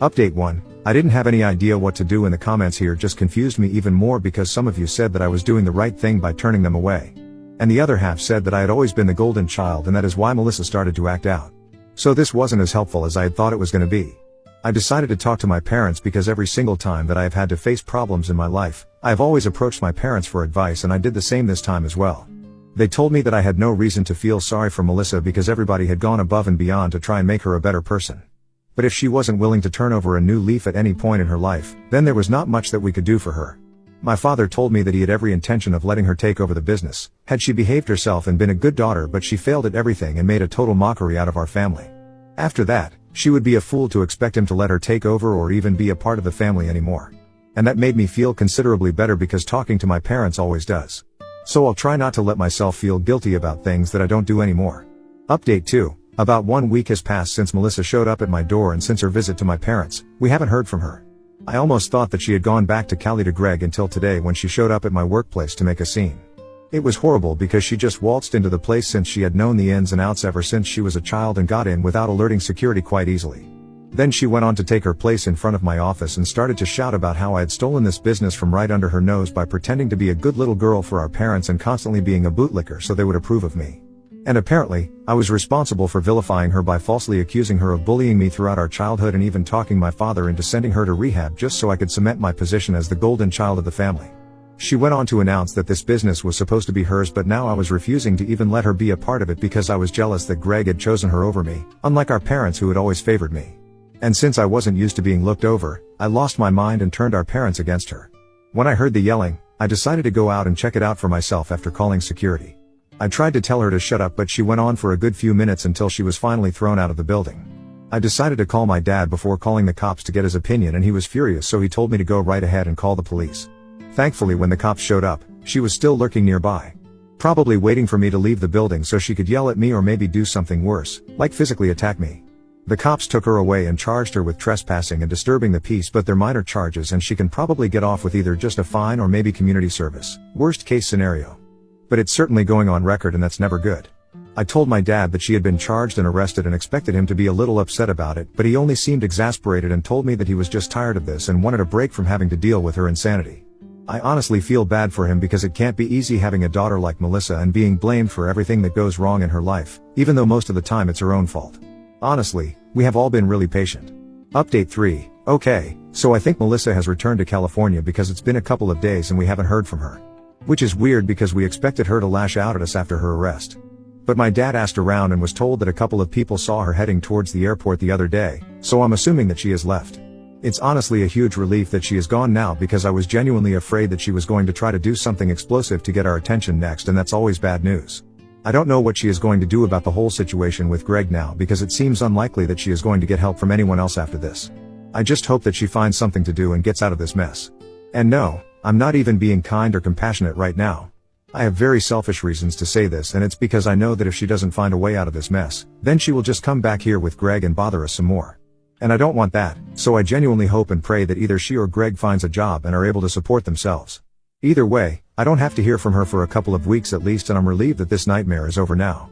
Update 1. I didn't have any idea what to do, and the comments here just confused me even more because some of you said that I was doing the right thing by turning them away. And the other half said that I had always been the golden child and that is why Melissa started to act out. So this wasn't as helpful as I had thought it was going to be. I decided to talk to my parents because every single time that I have had to face problems in my life, I have always approached my parents for advice, and I did the same this time as well. They told me that I had no reason to feel sorry for Melissa because everybody had gone above and beyond to try and make her a better person. But if she wasn't willing to turn over a new leaf at any point in her life, then there was not much that we could do for her. My father told me that he had every intention of letting her take over the business, had she behaved herself and been a good daughter, but she failed at everything and made a total mockery out of our family. After that, she would be a fool to expect him to let her take over or even be a part of the family anymore. And that made me feel considerably better because talking to my parents always does. So I'll try not to let myself feel guilty about things that I don't do anymore. Update 2. About 1 week has passed since Melissa showed up at my door, and since her visit to my parents, we haven't heard from her. I almost thought that she had gone back to Cali to Greg until today when she showed up at my workplace to make a scene. It was horrible because she just waltzed into the place since she had known the ins and outs ever since she was a child and got in without alerting security quite easily. Then she went on to take her place in front of my office and started to shout about how I had stolen this business from right under her nose by pretending to be a good little girl for our parents and constantly being a bootlicker so they would approve of me. And apparently, I was responsible for vilifying her by falsely accusing her of bullying me throughout our childhood and even talking my father into sending her to rehab just so I could cement my position as the golden child of the family. She went on to announce that this business was supposed to be hers, but now I was refusing to even let her be a part of it because I was jealous that Greg had chosen her over me, unlike our parents who had always favored me. And since I wasn't used to being looked over, I lost my mind and turned our parents against her. When I heard the yelling, I decided to go out and check it out for myself after calling security. I tried to tell her to shut up, but she went on for a good few minutes until she was finally thrown out of the building. I decided to call my dad before calling the cops to get his opinion, and he was furious, so he told me to go right ahead and call the police. Thankfully, when the cops showed up, she was still lurking nearby. Probably waiting for me to leave the building so she could yell at me or maybe do something worse, like physically attack me. The cops took her away and charged her with trespassing and disturbing the peace, but they're minor charges and she can probably get off with either just a fine or maybe community service, worst case scenario. But it's certainly going on record, and that's never good. I told my dad that she had been charged and arrested and expected him to be a little upset about it, but he only seemed exasperated and told me that he was just tired of this and wanted a break from having to deal with her insanity. I honestly feel bad for him because it can't be easy having a daughter like Melissa and being blamed for everything that goes wrong in her life, even though most of the time it's her own fault. Honestly, we have all been really patient. Update 3. Okay, so I think Melissa has returned to California because it's been a couple of days and we haven't heard from her. Which is weird because we expected her to lash out at us after her arrest. But my dad asked around and was told that a couple of people saw her heading towards the airport the other day, so I'm assuming that she has left. It's honestly a huge relief that she is gone now because I was genuinely afraid that she was going to try to do something explosive to get our attention next, and that's always bad news. I don't know what she is going to do about the whole situation with Greg now because it seems unlikely that she is going to get help from anyone else after this. I just hope that she finds something to do and gets out of this mess. And no, I'm not even being kind or compassionate right now. I have very selfish reasons to say this, and it's because I know that if she doesn't find a way out of this mess, then she will just come back here with Greg and bother us some more. And I don't want that, so I genuinely hope and pray that either she or Greg finds a job and are able to support themselves. Either way, I don't have to hear from her for a couple of weeks at least, and I'm relieved that this nightmare is over now.